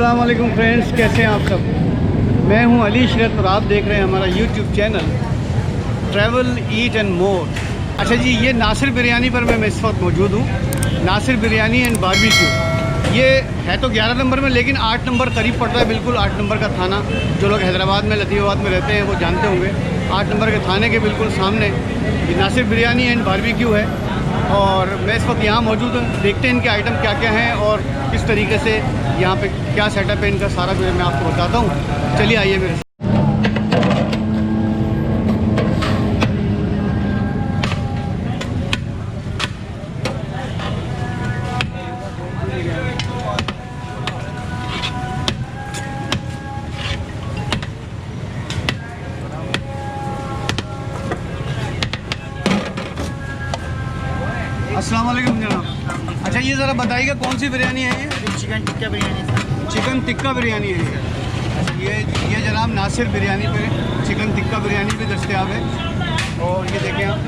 अस्सलाम वालेकुम फ्रेंड्स, कैसे हैं आप सब। मैं हूं अली शरत और आप देख रहे हैं हमारा YouTube channel travel eat and more. अच्छा जी, ये नासिर बिरयानी पर मैं इस वक्त मौजूद हूं। नासिर बिरयानी एंड बारबेक्यू, ये है तो 11 नंबर में, लेकिन 8 नंबर करीब पड़ता है, बिल्कुल 8 नंबर का थाना। जो लोग हैदराबाद में, लतीफ़ाबाद में रहते हैं वो जानते होंगे। 8 नंबर के थाने के बिल्कुल सामने ये नासिर बिरयानी एंड बारबेक्यू है और मैं इस वक्त यहाँ मौजूद हूँ। देखते हैं इनके आइटम क्या क्या हैं और किस तरीके से यहाँ पे क्या सेटअप है इनका, सारा मैं आपको बताता हूँ। चलिए आइए मेरे साथ। अस्सलाम वालेकुम जनाब। अच्छा, ये ज़रा बताइएगा कौन सी बिरयानी है ये? Chicken tikka biryani sir. Chicken tikka biryani है ये। अच्छा, ये जनाब नासिर बिरयानी पे चिकन टिक्का बिरयानी पे दस्तयाब है। और ये देखें आप,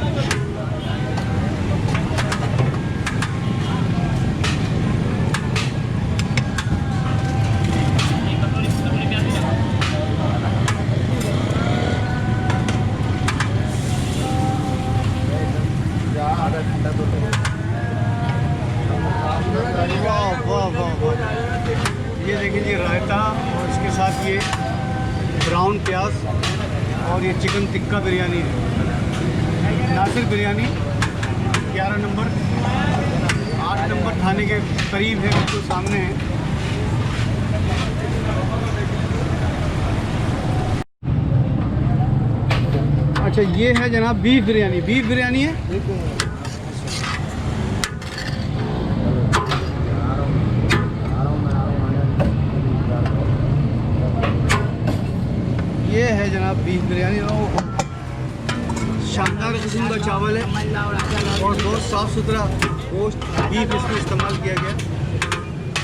वाह वाह वाह वाह। ये देखिए जी, रायता और इसके साथ ये ब्राउन प्याज और ये चिकन टिक्का बिरयानी है। नासिर बिरयानी 11 नंबर, 8 नंबर थाने के करीब है, बिल्कुल सामने है। अच्छा, ये है जनाब बीफ बिरयानी। बीफ बिरयानी है। ये है जनाब बीफ बिरयानी और शानदार किस्म का चावल है और बहुत साफ़ सुथरा गोश्त बीफ इसमें इस्तेमाल किया गया।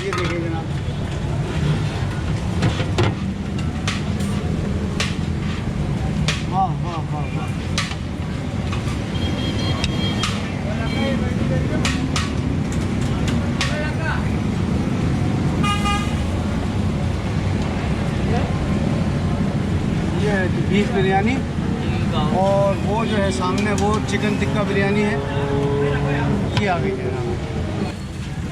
ये देखिए जनाब, वाह वाह वाह वाह। ये है बीफ बिरयानी और वो जो है सामने वो चिकन टिक्का बिरयानी है। ये आ गई जनाब,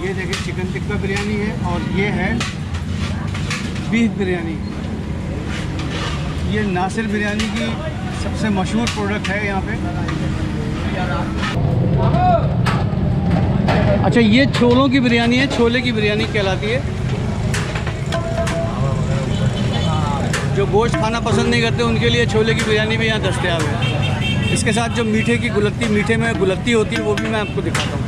ये देखिए चिकन टिक्का बिरयानी है और ये है बीफ बिरयानी। ये नासिर बिरयानी की सबसे मशहूर प्रोडक्ट है यहाँ पे। अच्छा, ये छोलों की बिरयानी है, छोले की बिरयानी कहलाती है। जो गोश्त खाना पसंद नहीं करते उनके लिए छोले की बिरयानी भी यहाँ दस्तयाब है। इसके साथ जो मीठे की गुलत्ती, मीठे में गुलत्ती होती है, वो भी मैं आपको दिखाता हूँ।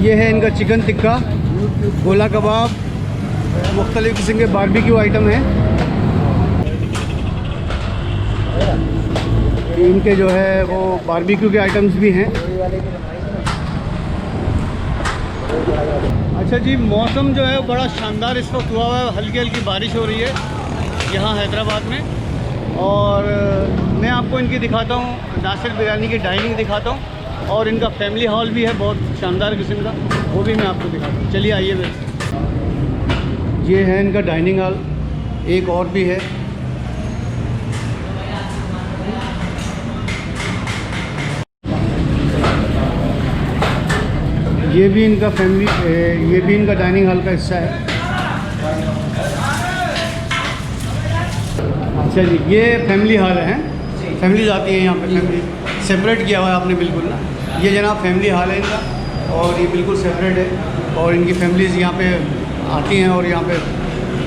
ये है इनका चिकन टिक्का, गोला कबाब, मुख्तलिफ़ किस्म के बारबेक्यू आइटम हैं। इनके जो है वो बारबेक्यू के आइटम्स भी हैं। अच्छा जी, मौसम जो है वो बड़ा शानदार इस वक्त हुआ है। हल्की हल्की बारिश हो रही है यहाँ हैदराबाद में। और मैं आपको इनकी दिखाता हूँ, नासिर बिरयानी की डाइनिंग दिखाता हूँ और इनका फैमिली हॉल भी है बहुत शानदार किस्म का, वो भी मैं आपको दिखाता हूँ। चलिए आइए मेरे। ये है इनका डाइनिंग हॉल, एक और भी है। ये भी इनका ये भी इनका डाइनिंग हॉल का हिस्सा है। अच्छा जी, ये फैमिली हॉल है। फैमिलीज आती है यहाँ पे, फैमिली सेपरेट किया हुआ है आपने बिल्कुल ना। ये जनाब फैमिली हॉल है इनका और ये बिल्कुल सेपरेट है और इनकी फैमिलीज़ यहाँ पे आती हैं और यहाँ पे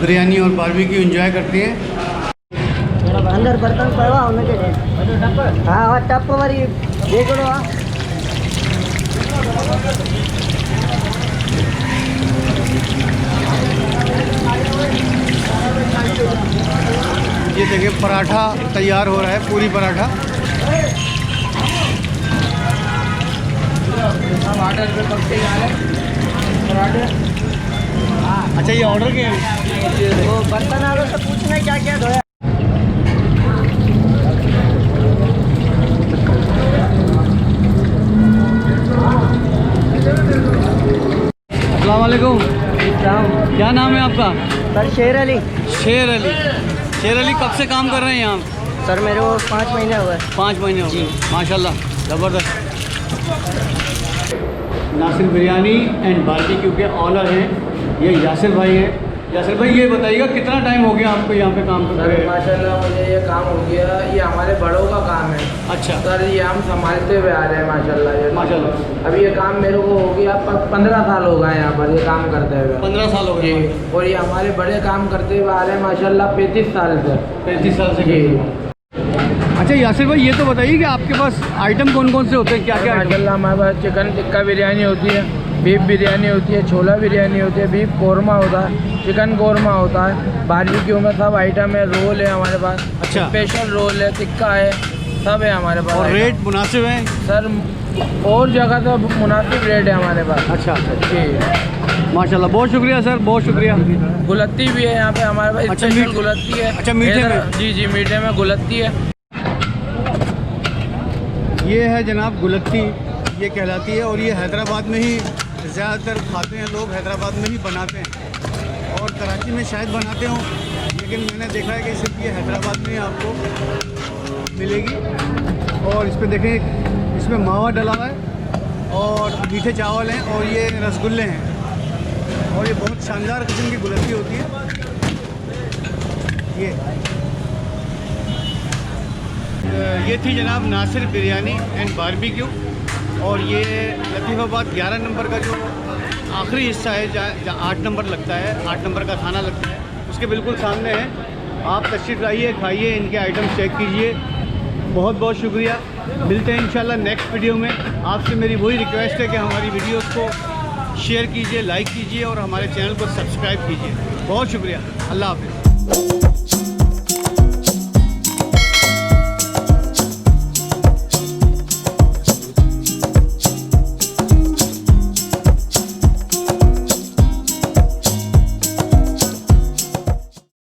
बिरयानी और बारबेक्यू एंजॉय करती हैं। अंदर बर्तन पड़वा होने के लिए। हाँ, टप वाली देख लो। ये देखिए पराठा तैयार हो रहा है, पूरी पराठा। अच्छा ये ऑर्डर के हैं? वो बर्तन आ रहे तो पूछना क्या क्या धोया। अस्सलाम वालेकुम, क्या नाम है आपका? सर शेर अली। शेर अली। शेर अली कब से काम कर रहे हैं यहाँ? सर मेरे को 5 महीने हुए। 5 महीने हो गए, माशाल्लाह, ज़बरदस्त। नासिर बिरयानी एंड बारबेक्यू के ऑनर हैं, ये यासिर भाई हैं। यासिर भाई ये बताइएगा कितना टाइम हो गया आपको यहाँ पे काम करते हुए? माशाल्लाह मुझे ये काम हो गया, ये हमारे बड़ों का काम है। अच्छा सर ये हम संभालते हुए आ रहे हैं माशाल्लाह। ये माशाल्लाह। अभी ये काम मेरे को हो गया 15 साल हो गए यहाँ पर ये काम करते हुए। 15 साल हो गए। जी, और ये हमारे बड़े काम करते हुए आ रहे हैं माशाल्लाह 35 साल से। 35 साल से। जी अच्छा यासिर भाई ये तो बताइए कि आपके पास आइटम कौन कौन से होते हैं, क्या क्या आइटम? माशाल्लाह हमारे पास चिकन टिक्का बिरयानी होती है, बीफ बिरयानी होती है, छोला बिरयानी होती है, बीफ कौरमा होता है, चिकन कौरमा होता है, बारबेक्यू में सब आइटम है, रोल है हमारे पास। अच्छा। स्पेशल रोल है, टिक्का है, सब है हमारे पास। और आइटम। रेट मुनासिब है? सर और जगह तो मुनासिब रेट है हमारे पास। अच्छा जी माशाल्लाह, बहुत शुक्रिया सर, बहुत शुक्रिया। गुलत्ती भी है यहाँ पे हमारे पास। अच्छा, स्पेशल मीठ- गुलत्ती है। अच्छा, मीठे में? जी जी मीठे में गुलत्ती है। ये है जनाब गुलत्ती, ये कहलाती है, और ये हैदराबाद में ही ज़्यादातर खाते हैं लोग, हैदराबाद में ही बनाते हैं, और कराची में शायद बनाते हों, लेकिन मैंने देखा है कि सिर्फ ये हैदराबाद में ही आपको मिलेगी। और इस पर देखें, इसमें मावा डला हुआ है और मीठे चावल हैं और ये रसगुल्ले हैं, और ये बहुत शानदार किस्म की गुलत्ती होती है। ये थी जनाब नासिर बिरयानी एंड बारबेक्यू, और ये लतीफ़ाबाद 11 नंबर का जो आखिरी हिस्सा है, जहाँ 8 नंबर लगता है, 8 नंबर का थाना लगता है, उसके बिल्कुल सामने है। आप तशरीफ़ लाइए, खाइए, इनके आइटम चेक कीजिए। बहुत बहुत शुक्रिया, मिलते हैं इंशाल्लाह नेक्स्ट वीडियो में। आपसे मेरी वही रिक्वेस्ट है कि हमारी वीडियोज़ को शेयर कीजिए, लाइक कीजिए और हमारे चैनल को सब्सक्राइब कीजिए। बहुत शुक्रिया, अल्लाह हाफ़िज़।